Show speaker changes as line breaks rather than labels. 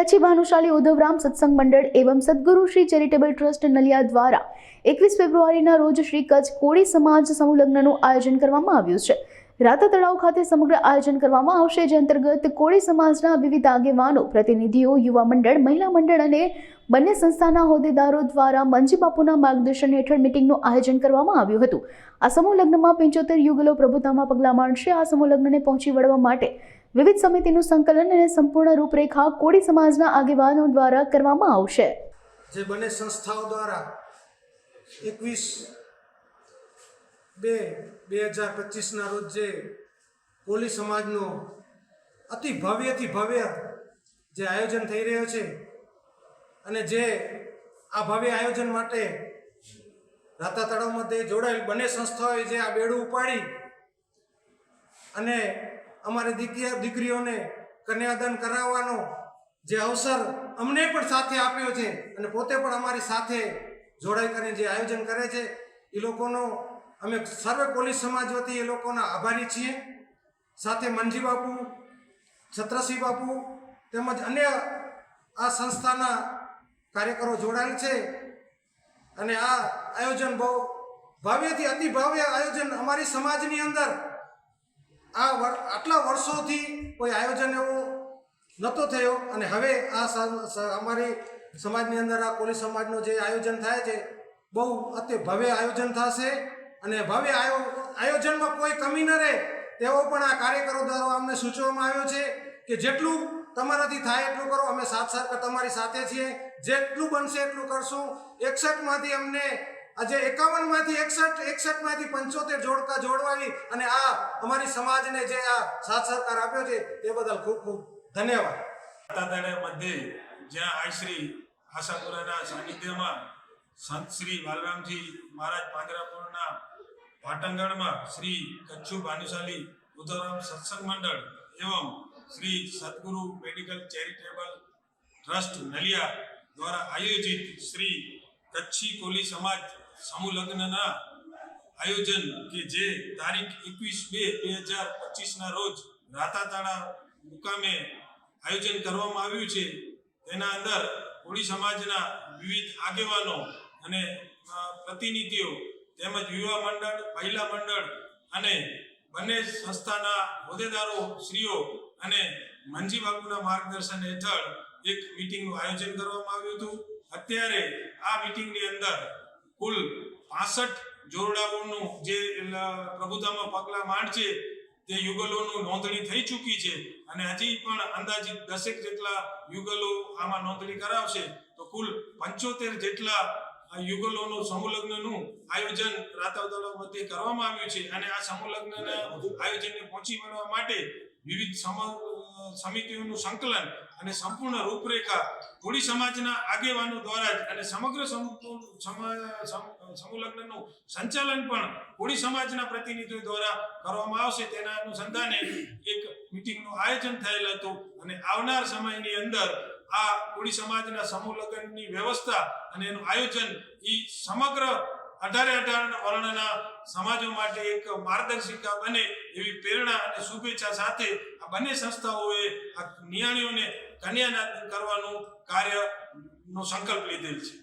कच्ची भानुशाली उद्धवराम सत्संग मंडल एवं सद्गुरु श्री चेरिटेबल ट्रस्ट नलिया द्वारा 21 फेब्रुआरीना रोज श्री कच्छ कोળી समाज समूह लग्नનું આયોજન કરવામાં આવ્યું છે। રાતા તળાવ ખાતે સમગ્ર આયોજન કરવામાં આવશે, જે અંતર્ગત કોળી સમાજના વિવિધ આગેવાનો, પ્રતિનિધિઓ, યુવા મંડળ, મહિલા મંડળ અને બંને સંસ્થાના હોદ્દેદારો દ્વારા મંજી બાપુના માર્ગદર્શન હેઠળ મીટિંગનું આયોજન કરવામાં આવ્યું હતું। આ સમૂહ લગ્નમાં 75 યુગલો પ્રભુતામાં પગલાં માંડશે। આ સમૂહ લગ્નને પહોંચી વળવા માટે વિવિધ સમિતિનું સંકલન અને સંપૂર્ણ રૂપરેખા કોળી સમાજના આગેવાનો દ્વારા કરવામાં આવશે।
જે બંને સંસ્થાઓ દ્વારા 21/2/2025 રોજ જે કોળી સમાજનો અતિ ભવ્યથી ભવ્ય જે આયોજન થઈ રહ્યો છે અને જે આ ભવ્ય આયોજન માટે રાતા તળાવ મધ્યે જોડાયેલ બંને સંસ્થાઓએ જે આ બેડું ઉપાડી અને અમારી દીકરીઓને કન્યાદાન કરાવવાનો જે અવસર અમને પણ સાથે આપ્યો છે અને પોતે પણ અમારી સાથે જોડાઈ કરીને જે આયોજન કરે છે એ લોકોનો અમે સર્વે કોળી સમાજ વતી એ લોકોના આભારી છીએ। સાથે મંજી બાપુ, છત્રસિંહ બાપુ તેમજ અન્ય આ સંસ્થાના કાર્યકરો જોડાયેલ છે અને આ આયોજન બહુ ભવ્યથી અતિ ભવ્ય આયોજન અમારી સમાજની અંદર આટલા વર્ષોથી કોઈ આયોજન એવું નહોતો થયો અને હવે આ અમારી સમાજની અંદર આ કોળી સમાજનો જે આયોજન થાય છે બહુ અતિ ભવ્ય આયોજન થશે અને ભવ્ય આયોજનમાં કોઈ કમી ન રહે તેવો પણ આ કાર્યકરો દ્વારા અમને સૂચવવામાં આવ્યો છે કે જેટલું તમારાથી થાય એટલું કરો, અમે સાથ તમારી સાથે છીએ, જેટલું બનશે એટલું કરશું। 61માંથી અમને આજે 51માંથી 61માંથી 75 જોડકા જોડવાવી અને આ અમારી સમાજને જે આ સાથ સહકાર આપ્યો છે તે બદલ ખૂબ ખૂબ ધન્યવાદ।
રાતા મધ્યે જ્યાં આશ્રી આશાપુરાના સાનિધ્યમાં સંત શ્રી બાલરામજી મહારાજ પાંજરાપુરના પાટણગઢમાં શ્રી કચ્છુ ભાનુશાલી ઉद्धવરામ સત્સંગ મંડળ એવं શ્રી સદગુરુ મેડિકલ ચેરિટેબલ ટ્રસ્ટ નલિયા દ્વારા આયોજિત શ્રી કચ્છી કોળી સમાજ સમૂહ લગ્નના આયોજન કે જે તારીખ 21/2/2025 રોજ રાતા તળાવ મુકામે આયોજન કરવામાં આવ્યું છે। તેના અંદર કોળી સમાજના વિવિધ આગેવાનો અને પ્રતિનિધિઓ તેમજ યુવા મંડળ, મહિલા મંડળ અને બંને સંસ્થાના હોદ્દેદારો શ્રીઓ અને મંજી બાપુના માર્ગદર્શન હેઠળ એક મીટિંગનું આયોજન કરવામાં આવ્યું હતું। અત્યારે આ મીટિંગની અંદર કુલ 65 જોરડાઓનું જે પ્રભુતામાં પગલાં માંડશે તે યુગલોનું નોંધણી થઈ ચૂકી છે અને હજી પણ અંદાજિત 10 જેટલા યુગલો આમાં નોંધણી કરાવશે, તો કુલ 75 જેટલા યુગલોનું સમૂહ લગ્નનું આયોજન રાતા તળાવ મધ્યે કરવામાં આવ્યું છે અને આ સમૂહ લગ્નના આયોજનને પહોંચી વળવા માટે વિવિધ સમિતિઓનું સંકલન અને સંપૂર્ણ રૂપરેખા કોળી સમાજના આગેવાનો દ્વારા જ અને સમગ્ર સમૂહ લગ્નનું સંચાલન પણ કોળી સમાજના પ્રતિનિધિઓ દ્વારા કરવામાં આવશે। તેના અનુસંધાને એક મીટિંગનું આયોજન થયેલ હતું અને આવનાર સમયની અંદર આ કોળી સમાજના સમૂહ લગ્નની વ્યવસ્થા અને એનું આયોજન એ સમગ્ર 18 વર્ણના સમાજો માટે એક માર્ગદર્શિકા બને એવી પ્રેરણા અને શુભેચ્છા સાથે આ બંને સંસ્થાઓએ આ નિયાણીઓને કન્યાદાન કરવાનું કાર્યનો સંકલ્પ લીધેલ છે।